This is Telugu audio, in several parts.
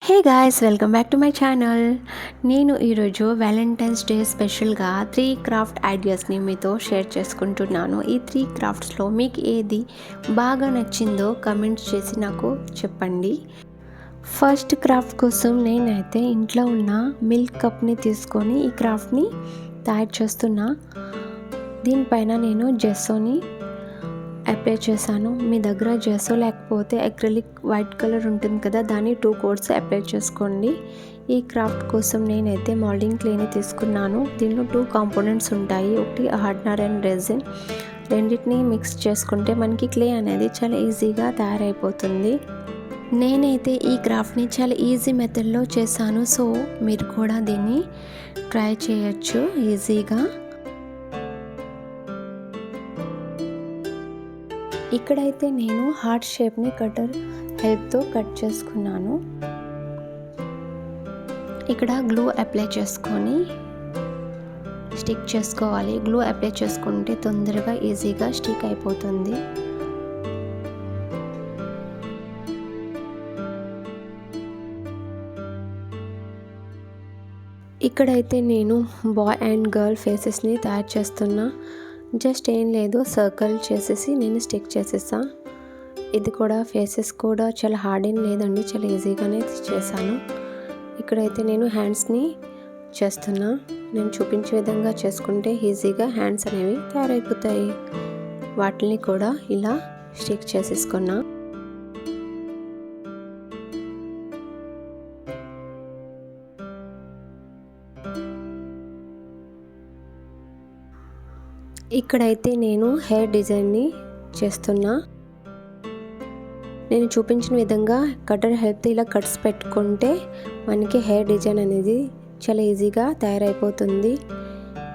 Hey guys, welcome back to my channel. నేను ఈరోజు వ్యాలంటైన్స్ డే స్పెషల్గా 3 క్రాఫ్ట్ ఐడియాస్ని మీతో షేర్ చేసుకుంటున్నాను. ఈ 3 క్రాఫ్ట్స్లో మీకు ఏది బాగా నచ్చిందో కమెంట్స్ చేసి నాకు చెప్పండి. ఫస్ట్ క్రాఫ్ట్ కోసం నేనైతే ఇంట్లో ఉన్న మిల్క్ కప్ని తీసుకొని ఈ క్రాఫ్ట్ని తయారు చేస్తున్నా. దీనిపైన నేను జెస్సోని అప్లై చేశాను. మీ దగ్గర జెస్సో లేకపోతే అక్రిలిక్ వైట్ కలర్ ఉంటుంది కదా, దాన్ని 2 కోట్స్ అప్లై చేసుకోండి. ఈ క్రాఫ్ట్ కోసం నేనైతే మోల్డింగ్ క్లేని తీసుకున్నాను. దీనిలో 2 కాంపోనెంట్స్ ఉంటాయి. ఒకటి హార్డ్నర్ అండ్ రెజిన్. రెండింటిని మిక్స్ చేసుకుంటే మనకి క్లే అనేది చాలా ఈజీగా తయారైపోతుంది. నేనైతే ఈ క్రాఫ్ట్ని చాలా ఈజీ మెథడ్లో చేశాను. సో మీరు కూడా దీన్ని ట్రై చేయొచ్చు ఈజీగా. ఇక్కడైతే నేను హార్ట్ షేప్ని కటర్ హెల్ప్తో కట్ చేసుకున్నాను. ఇక్కడ గ్లూ అప్లై చేసుకొని స్టిక్ చేసుకోవాలి. గ్లూ అప్లై చేసుకుంటే తొందరగా ఈజీగా స్టిక్ అయిపోతుంది. ఇక్కడైతే నేను బాయ్ అండ్ గర్ల్ ఫేసెస్ని తయారు చేస్తున్నా. జస్ట్ ఏం లేదు, సర్కిల్ చేసేసి నేను స్టిక్ చేసేసా. ఇది కూడా ఫేసెస్ కూడా చాలా హార్డ్ ఏం లేదండి, చాలా ఈజీగానే చేశాను. ఇక్కడైతే నేను హ్యాండ్స్ని చేస్తున్నా. నేను చూపించే విధంగా చేసుకుంటే ఈజీగా హ్యాండ్స్ అనేవి తయారైపోతాయి. వాటిని కూడా ఇలా స్టిక్ చేసేసుకున్నా. ఇక్కడైతే నేను హెయిర్ డిజైన్ని చేస్తున్నా. నేను చూపించిన విధంగా కటర్ హెల్ప్తో ఇలా కట్స్ పెట్టుకుంటే మనకి హెయిర్ డిజైన్ అనేది చాలా ఈజీగా తయారైపోతుంది.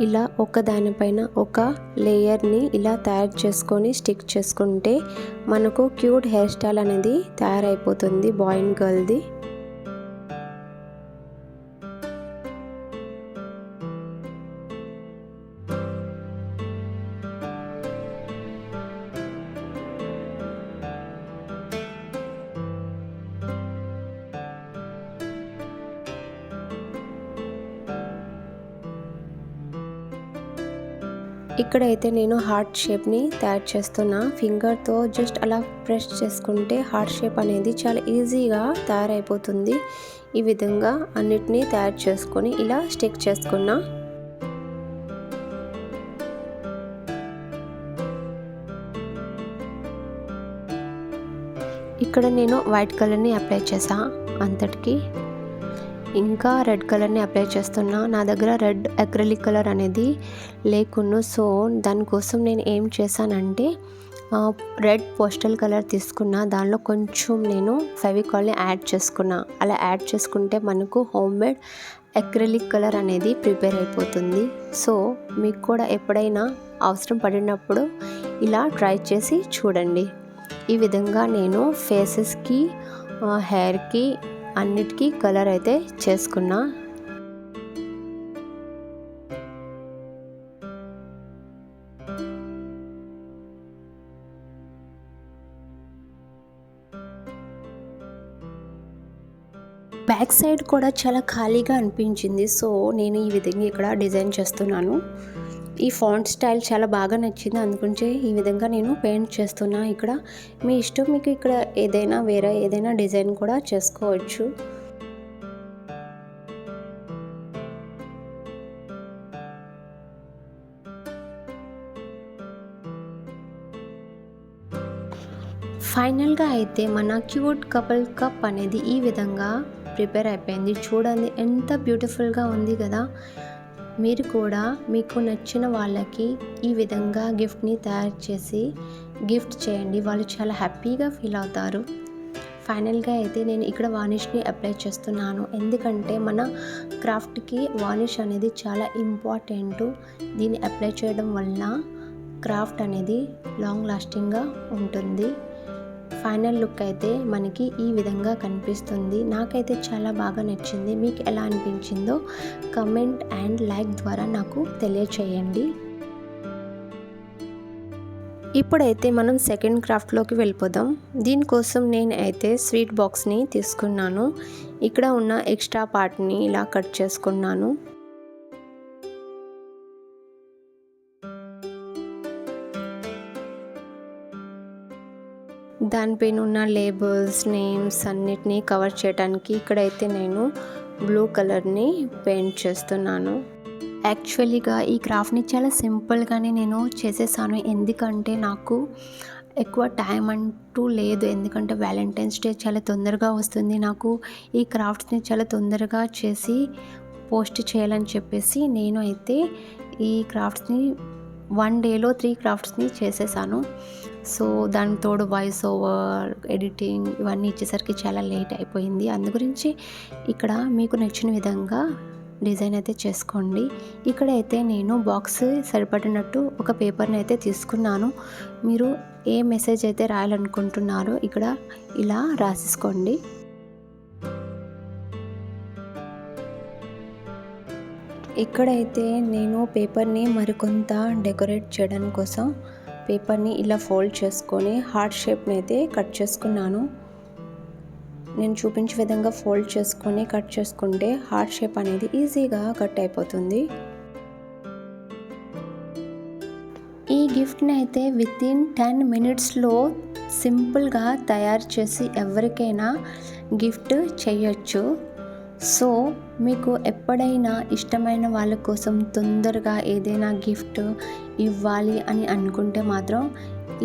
ఇలా ఒక దానిపైన ఒక లేయర్ని ఇలా తయారు చేసుకొని స్టిక్ చేసుకుంటే మనకు క్యూట్ హెయిర్ స్టైల్ అనేది తయారైపోతుంది బాయ్ అండ్ గర్ల్ది. ఇక్కడైతే నేను హార్ట్ షేప్ని తయారు చేస్తున్నా. ఫింగర్తో జస్ట్ అలా ప్రెస్ చేసుకుంటే హార్ట్ షేప్ అనేది చాలా ఈజీగా తయారైపోతుంది. ఈ విధంగా అన్నిటినీ తయారు చేసుకొని ఇలా స్టిక్ చేసుకున్నా. ఇక్కడ నేను వైట్ కలర్ని అప్లై చేసా అంతటికి. ఇంకా రెడ్ కలర్ని అప్లై చేస్తున్నా. నా దగ్గర రెడ్ అక్రిలిక్ కలర్ అనేది లేకున్నా, సో దానికోసం నేను ఏం చేశానంటే రెడ్ పోస్టల్ కలర్ తీసుకున్నా. దానిలో కొంచెం నేను ఫెవికాల్ని యాడ్ చేసుకున్నా. అలా యాడ్ చేసుకుంటే మనకు హోమ్ మేడ్ అక్రిలిక్ కలర్ అనేది ప్రిపేర్ అయిపోతుంది. సో మీకు కూడా ఎప్పుడైనా అవసరం పడినప్పుడు ఇలా ట్రై చేసి చూడండి. ఈ విధంగా నేను ఫేసెస్కి హెయిర్కి అన్నిటికీ కలర్ అయితే చేసుకున్నా. బ్యాక్ సైడ్ కూడా చాలా ఖాళీగా అనిపించింది. సో నేను ఈ విధంగా ఇక్కడ డిజైన్ చేస్తున్నాను. ఈ ఫాంట్ స్టైల్ చాలా బాగా నచ్చింది, అందుకుంటే ఈ విధంగా నేను పెయింట్ చేస్తున్నా. ఇక్కడ మీ ఇష్టం, మీకు ఇక్కడ ఏదైనా వేరే ఏదైనా డిజైన్ కూడా చేసుకోవచ్చు. ఫైనల్గా అయితే మన క్యూట్ కపుల్ కప్ అనేది ఈ విధంగా ప్రిపేర్ అయిపోయింది. చూడండి ఎంత బ్యూటిఫుల్గా ఉంది కదా. మీరు కూడా మీకు నచ్చిన వాళ్ళకి ఈ విధంగా గిఫ్ట్ని తయారు చేసి గిఫ్ట్ చేయండి. వాళ్ళు చాలా హ్యాపీగా ఫీల్ అవుతారు. ఫైనల్గా అయితే నేను ఇక్కడ వార్నిష్ని అప్లై చేస్తున్నాను. ఎందుకంటే మన క్రాఫ్ట్కి వార్నిష్ అనేది చాలా ఇంపార్టెంట్. దీన్ని అప్లై చేయడం వల్ల క్రాఫ్ట్ అనేది లాంగ్ లాస్టింగ్గా ఉంటుంది. ఫైనల్ లుక్ అయితే మనకి ఈ విధంగా కనిపిస్తుంది. నాకైతే చాలా బాగా నచ్చింది. మీకు ఎలా అనిపించిందో కమెంట్ అండ్ లైక్ ద్వారా నాకు తెలియచేయండి. ఇప్పుడైతే మనం సెకండ్ క్రాఫ్ట్లోకి వెళ్ళిపోదాం. దీనికోసం నేను అయితే స్వీట్ బాక్స్ని తీసుకున్నాను. ఇక్కడ ఉన్న ఎక్స్ట్రా పార్ట్ని ఇలా కట్ చేసుకున్నాను. దానిపైన ఉన్న లేబుల్స్, నేమ్స్ అన్నిటినీ కవర్ చేయడానికి ఇక్కడైతే నేను బ్లూ కలర్ని పెయింట్ చేస్తున్నాను. యాక్చువల్లీగా ఈ క్రాఫ్ట్ని చాలా సింపుల్గానే నేను చేసేసాను. ఎందుకంటే నాకు ఎక్కువ టైం అంటూ లేదు. ఎందుకంటే వ్యాలంటైన్స్ డే చాలా తొందరగా వస్తుంది. నాకు ఈ క్రాఫ్ట్స్ని చాలా తొందరగా చేసి పోస్ట్ చేయాలని చెప్పేసి నేను అయితే ఈ క్రాఫ్ట్స్ని 1 డేలో 3 క్రాఫ్ట్స్ని చేసేసాను. సో దానికి తోడు వాయిస్ ఓవర్, ఎడిటింగ్ ఇవన్నీ ఇచ్చేసరికి చాలా లేట్ అయిపోయింది. అందు గురించి ఇక్కడ మీకు నచ్చిన విధంగా డిజైన్ అయితే చేసుకోండి. ఇక్కడైతే నేను బాక్స్ సరిపడినట్టు ఒక పేపర్ని అయితే తీసుకున్నాను. మీరు ఏ మెసేజ్ అయితే రాయాలనుకుంటున్నారో ఇక్కడ ఇలా రాసేసుకోండి. ఇక్కడైతే నేను పేపర్ని మరికొంత డెకరేట్ చేయడం కోసం పేపర్ని ఇలా ఫోల్డ్ చేసుకొని హార్ట్ షేప్ని అయితే కట్ చేసుకున్నాను. నేను చూపించే విధంగా ఫోల్డ్ చేసుకొని కట్ చేసుకుంటే హార్ట్ షేప్ అనేది ఈజీగా కట్ అయిపోతుంది. ఈ గిఫ్ట్ని అయితే వితిన్ 10 మినిట్స్లో సింపుల్గా తయారు చేసి ఎవరికైనా గిఫ్ట్ చేయొచ్చు. సో మీకు ఎప్పుడైనా ఇష్టమైన వాళ్ళ కోసం తొందరగా ఏదైనా గిఫ్ట్ ఇవ్వాలి అని అనుకుంటే మాత్రం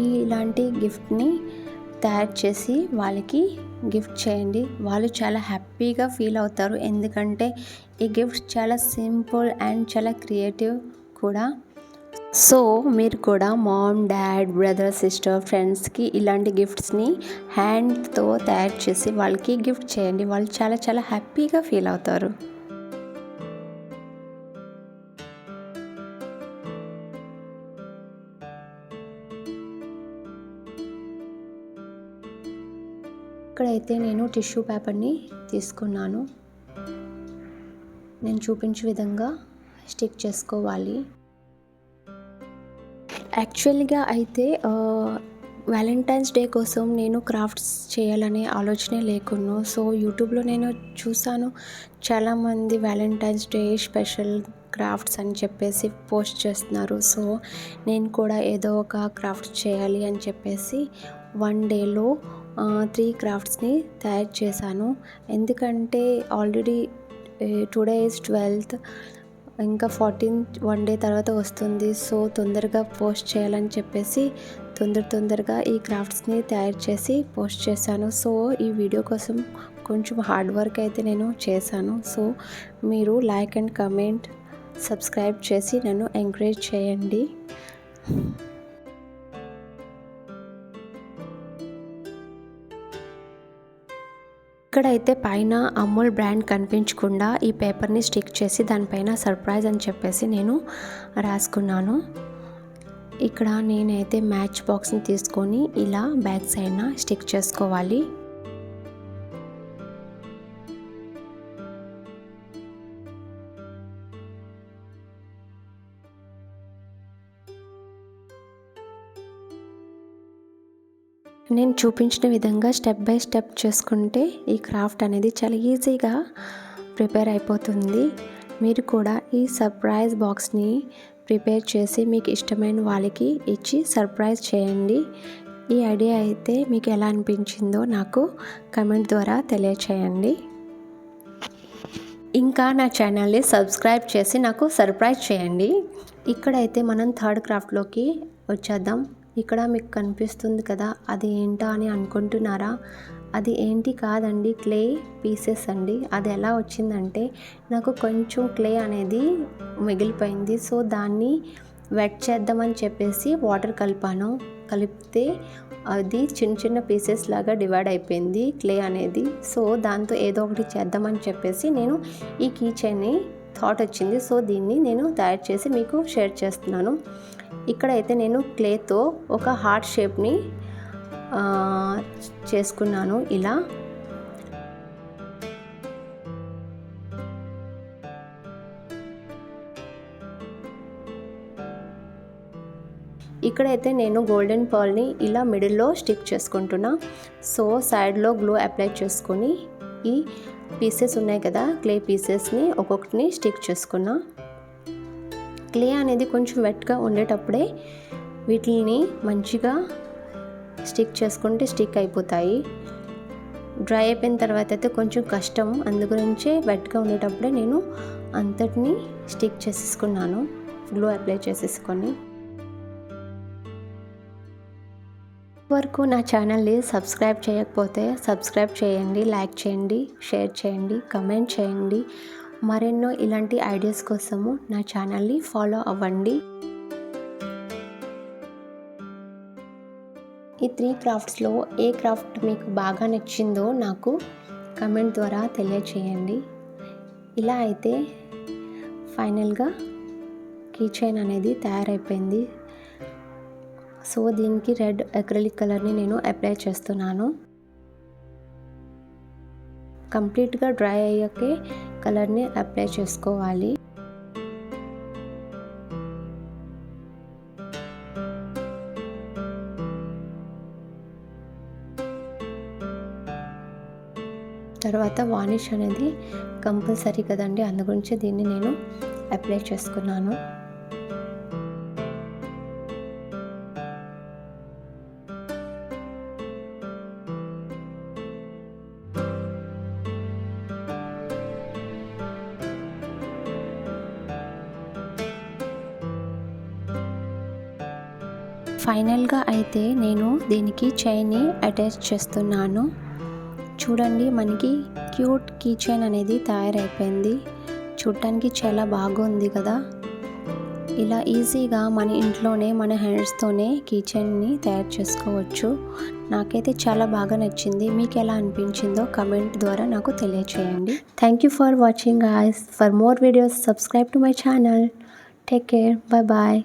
ఇలాంటి గిఫ్ట్ని తయారు చేసి వాళ్ళకి గిఫ్ట్ చేయండి. వాళ్ళు చాలా హ్యాపీగా ఫీల్ అవుతారు. ఎందుకంటే ఈ గిఫ్ట్ చాలా సింపుల్ అండ్ చాలా క్రియేటివ్ కూడా. సో మీరు కూడా మామ్, డాడ్, బ్రదర్, సిస్టర్, ఫ్రెండ్స్కి ఇలాంటి గిఫ్ట్స్ని హ్యాండ్తో తయారు చేసి వాళ్ళకి గిఫ్ట్ చేయండి. వాళ్ళు చాలా చాలా హ్యాపీగా ఫీల్ అవుతారు. ఇక్కడైతే నేను టిష్యూ పేపర్ని తీసుకున్నాను. నేను చూపించే విధంగా స్టిక్ చేసుకోవాలి. యాక్చువల్గా అయితే వ్యాలంటైన్స్ డే కోసం నేను క్రాఫ్ట్స్ చేయాలనే ఆలోచనే లేకున్నా. సో యూట్యూబ్లో నేను చూసాను, చాలామంది వ్యాలంటైన్స్ డే స్పెషల్ క్రాఫ్ట్స్ అని చెప్పేసి పోస్ట్ చేస్తున్నారు. సో నేను కూడా ఏదో ఒక క్రాఫ్ట్ చేయాలి అని చెప్పేసి 1 డేలో 3 క్రాఫ్ట్స్ని తయారు చేశాను. ఎందుకంటే ఆల్రెడీ టుడే ఈజ్ 12th, ఇంకా 14th 1 డే తర్వాత వస్తుంది. సో తొందరగా పోస్ట్ చేయాలని చెప్పేసి తొందరగా ఈ క్రాఫ్ట్స్ని తయారు చేసి పోస్ట్ చేశాను. సో ఈ వీడియో కోసం కొంచెం హార్డ్ వర్క్ అయితే నేను చేశాను. సో మీరు లైక్ అండ్ కమెంట్, సబ్స్క్రైబ్ చేసి నన్ను ఎంకరేజ్ చేయండి. ఇక్కడైతే పైన అమూల్ బ్రాండ్ కనిపించకుండా ఈ పేపర్ని స్టిక్ చేసి దానిపైన సర్ప్రైజ్ అని చెప్పేసి నేను రాసుకున్నాను. ఇక్కడ నేనైతే మ్యాచ్ బాక్స్ని తీసుకొని ఇలా బ్యాక్ సైడ్న స్టిక్ చేసుకోవాలి. నేను చూపించిన విధంగా స్టెప్ బై స్టెప్ చేసుకుంటే ఈ క్రాఫ్ట్ అనేది చాలా ఈజీగా ప్రిపేర్ అయిపోతుంది. మీరు కూడా ఈ సర్ప్రైజ్ బాక్స్ని ప్రిపేర్ చేసి మీకు ఇష్టమైన వాళ్ళకి ఇచ్చి సర్ప్రైజ్ చేయండి. ఈ ఐడియా అయితే మీకు ఎలా అనిపించిందో నాకు కమెంట్ ద్వారా తెలియచేయండి. ఇంకా నా ఛానల్ని సబ్స్క్రైబ్ చేసి నాకు సర్ప్రైజ్ చేయండి. ఇక్కడైతే మనం థర్డ్ క్రాఫ్ట్లోకి వచ్చేద్దాం. ఇక్కడ మీకు కనిపిస్తుంది కదా, అది ఏంటో అని అనుకుంటున్నారా? అది ఏంటి కాదండి, క్లే పీసెస్ అండి. అది ఎలా వచ్చిందంటే నాకు కొంచెం క్లే అనేది మిగిలిపోయింది. సో దాన్ని వెట్ చేద్దామని చెప్పేసి వాటర్ కలిపితే అది చిన్న చిన్న పీసెస్ లాగా డివైడ్ అయిపోయింది క్లే అనేది. సో దాంతో ఏదో ఒకటి చేద్దామని చెప్పేసి నేను ఈ కీ చైన్ని థాట్ వచ్చింది. సో దీన్ని నేను తయారు చేసి మీకు షేర్ చేస్తున్నాను. ఇక్కడైతే నేను క్లేతో ఒక హార్ట్ షేప్ని చేసుకున్నాను ఇలా. ఇక్కడైతే నేను గోల్డెన్ పర్ల్ని ఇలా మిడిల్లో స్టిక్ చేసుకుంటున్నా. సో సైడ్లో గ్లూ అప్లై చేసుకొని ఈ పీసెస్ ఉన్నాయి కదా, క్లే పీసెస్ని ఒక్కొక్కటిని స్టిక్ చేసుకున్నా. క్లే అనేది కొంచెం వెట్గా ఉండేటప్పుడే వీటిని మంచిగా స్టిక్ చేసుకుంటే స్టిక్ అయిపోతాయి. డ్రై అయిపోయిన తర్వాత అయితే కొంచెం కష్టం, అందుగురించే వెట్గా ఉండేటప్పుడే నేను అంతటిని స్టిక్ చేసేసుకున్నాను గ్లూ అప్లై చేసేసుకొని. వరకు నా ఛానల్ని సబ్స్క్రైబ్ చేయకపోతే సబ్స్క్రైబ్ చేయండి, లైక్ చేయండి, షేర్ చేయండి, కమెంట్ చేయండి. మరెన్నో ఇలాంటి ఐడియాస్ కోసము నా ఛానల్ని ఫాలో అవ్వండి. ఈ 3 క్రాఫ్ట్స్లో ఏ క్రాఫ్ట్ మీకు బాగా నచ్చిందో నాకు కమెంట్ ద్వారా తెలియచేయండి. ఇలా అయితే ఫైనల్గా కీ చైన్ అనేది తయారైపోయింది. సో దీనికి రెడ్ అక్రిలిక్ కలర్ని నేను అప్లై చేస్తున్నాను. కంప్లీట్గా డ్రై అయ్యాకే కలర్ని అప్లై చేసుకోవాలి. తర్వాత వార్నిష్ అనేది కంపల్సరీ కదండి, అందుగురించి దీన్ని నేను అప్లై చేసుకున్నాను. ఫైనల్గా అయితే నేను దీనికి చైన్ని అటాచ్ చేస్తున్నాను. చూడండి, మనకి క్యూట్ కీ చైన్ అనేది తయారైపోయింది. చూడటానికి చాలా బాగుంది కదా. ఇలా ఈజీగా మన ఇంట్లోనే మన హ్యాండ్స్తోనే కీ చైన్ని తయారు చేసుకోవచ్చు. నాకైతే చాలా బాగా నచ్చింది. మీకు ఎలా అనిపించిందో కమెంట్ ద్వారా నాకు తెలియచేయండి. Thank you for watching guys. For more videos subscribe to my channel. Take care. Bye bye.